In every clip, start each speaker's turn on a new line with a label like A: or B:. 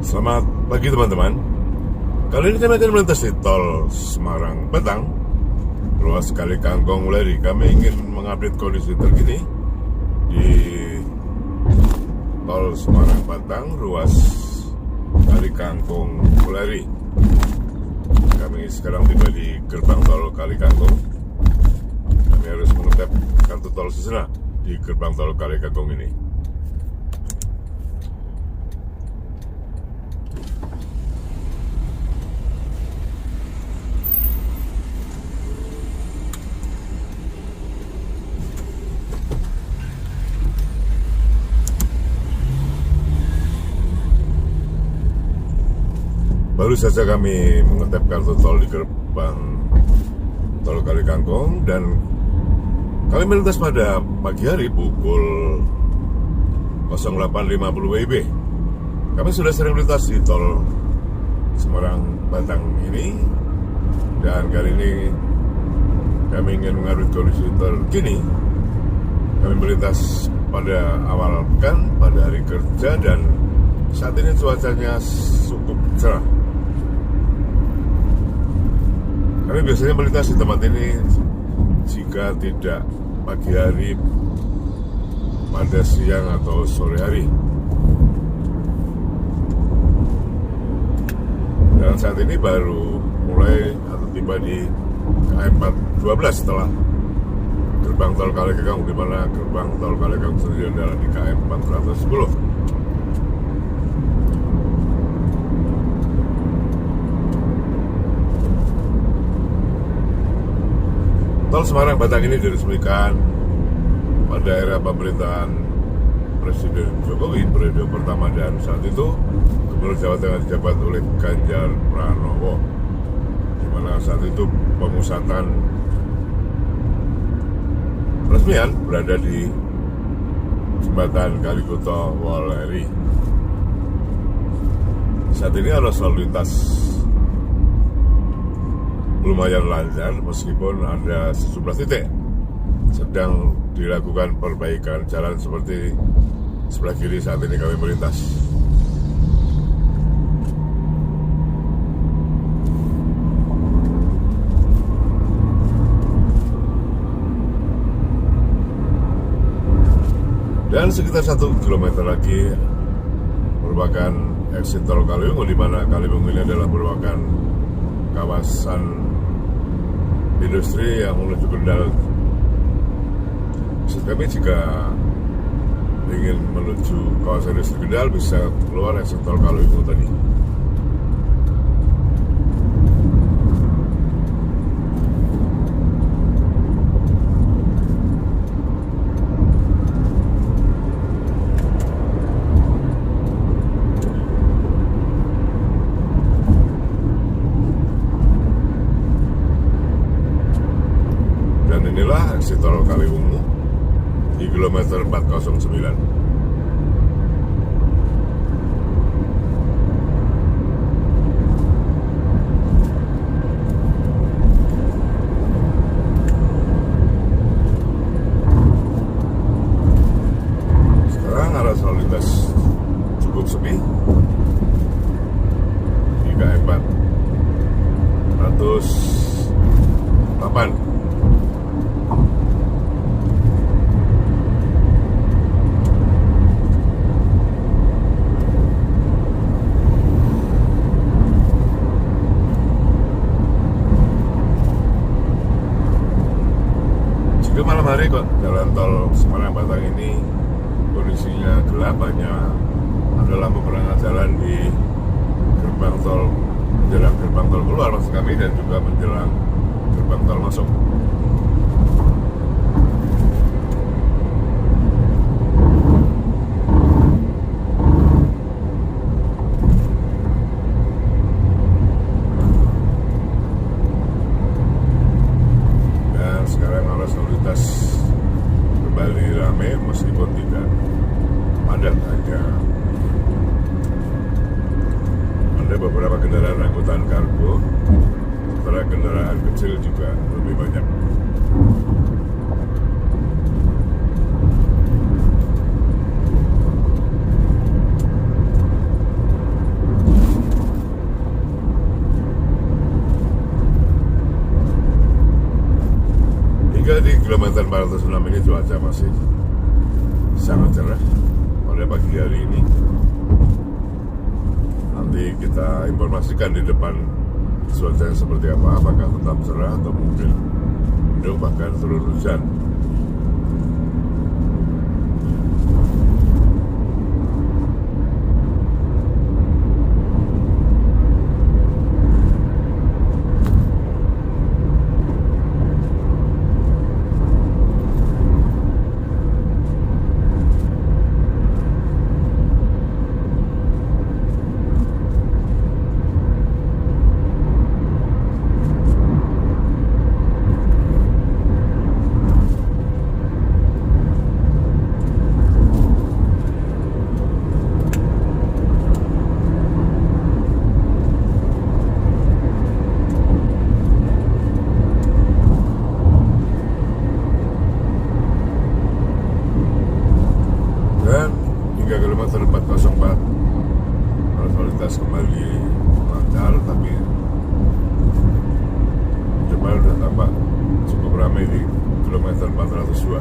A: Selamat pagi teman-teman. Kali ini kami akan melintas di tol Semarang Batang, ruas Kali Kangkung Wuleri. Kami ingin mengupdate kondisi terkini di tol Semarang Batang, ruas Kali Kangkung Wuleri. Kami sekarang tiba di gerbang tol Kali Kangkung. Kami harus mengetap kartu tol sejenak di gerbang tol Kali Kangkung ini. Baru saja kami mengetap kartu tol di gerbang tol Kali Kangkung dan kami melintas pada pagi hari pukul 08.50 WIB. Kami sudah sering melintas di tol Semarang Batang ini dan kali ini kami ingin mengupdate kondisi terkini. Kami melintas pada awal pekan, pada hari kerja, dan saat ini cuacanya cukup cerah. Kami biasanya melintas di tempat ini jika tidak pagi hari, pada siang atau sore hari. Dan saat ini baru mulai atau tiba di KM 412 setelah gerbang tol Kali Kangkung, di mana gerbang tol Kali Kangkung sendiri adalah di KM 410. Tol Semarang Batang ini diresmikan pada era pemerintahan Presiden Jokowi periode pertama, dan saat itu Gubernur Jawa Tengah dijabat oleh Ganjar Pranowo, di mana saat itu pemusatan peresmian berada di jembatan Kalikuto Wuleri. Saat ini arus lalu lintas lumayan lancar meskipun ada sejumlah titik sedang dilakukan perbaikan jalan seperti sebelah kiri saat ini kami melintas. Dan sekitar 1 km lagi merupakan exit tol Kaliwungu, di mana Kaliwungu ini adalah merupakan kawasan industri yang menuju Kendal. Maksud kami jika ingin menuju kawasan industri Kendal bisa keluar exit tol Kaliwungu tadi. Inilah exit tol Kaliwungu di kilometer 409. Sekarang arus lalu lintas cukup sepi di KM 408. Juga malam hari kok jalan tol Semarang Batang ini kondisinya gelap, hanya ada lampu penerangan jalan di gerbang tol menjelang gerbang tol keluar maksud kami, dan juga menjelang gerbang tol masuk. Sekarang arus lalu lintas kembali ramai meskipun tidak padat, hanya ada beberapa kendaraan angkutan kargo, sementara kendaraan kecil juga lebih banyak. kilometer 406 ini cuaca masih sangat cerah pada pagi hari ini. Nanti kita informasikan di depan cuacanya seperti apa, apakah tetap cerah atau mungkin bahkan turun hujan. Dan hingga kilometer 404 arus lalu lintas kembali lancar, tapi depan sudah tampak cukup ramai di kilometer 402.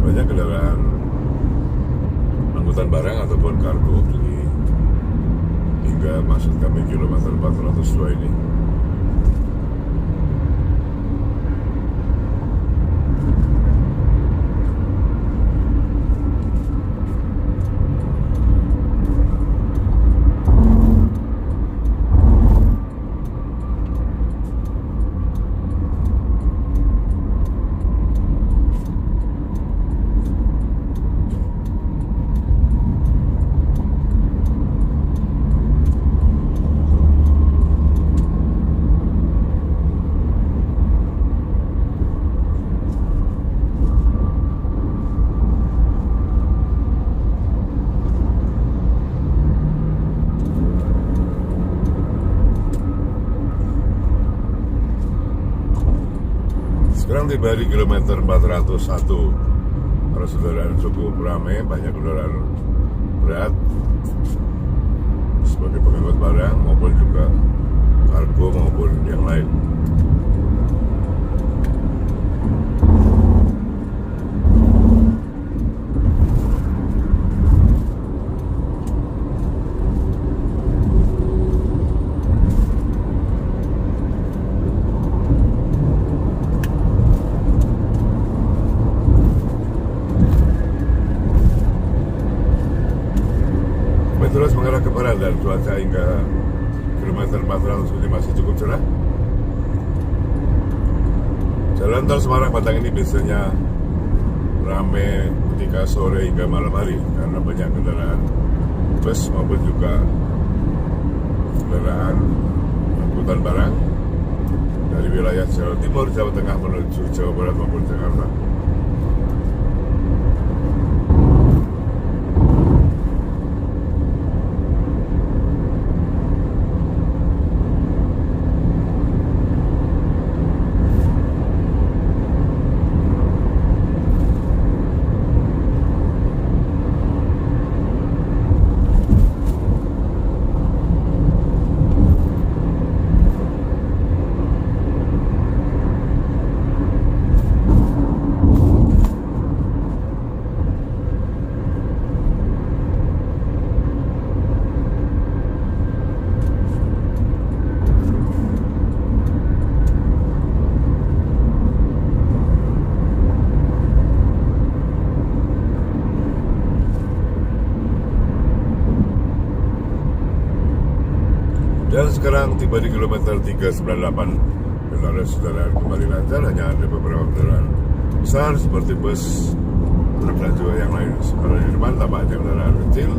A: Banyak kendaraan angkutan barang ataupun kargo hingga maksud kami kilometer 402 ini. Sekarang tiba di kilometer 401. Arus kendaraan cukup ramai, banyak kendaraan berat sebagai pengangkut barang maupun juga kargo maupun yang lain. Terus mengarah ke barat dan cuaca hingga kilometer 400 ini masih cukup cerah. Jalan tol Semarang Batang ini biasanya ramai ketika sore hingga malam hari karena banyak kendaraan bus maupun juga kendaraan angkutan barang dari wilayah Jawa Timur, Jawa Tengah menuju Jawa Barat maupun Jakarta. Dan sekarang tiba di kilometer 398. Kendaraan kembali lancar, hanya ada beberapa kendaraan besar seperti bus, truk dan juga yang lain. Sekarang di depan tampak ada kendaraan kecil.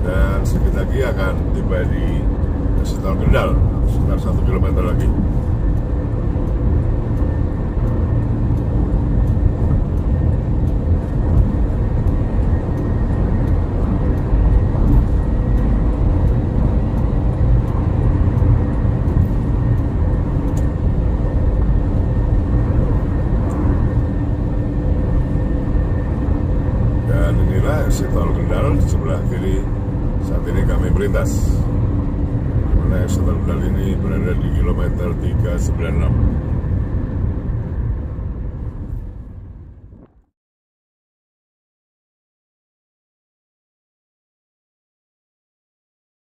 A: Dan sedikit lagi akan tiba di Tol Kendal, sekitar 1 km lagi. Dan inilah exit tol Kendal di sebelah kiri. Saat ini kami melintas. Di mana exit tol Kendal ini berada di kilometer 396.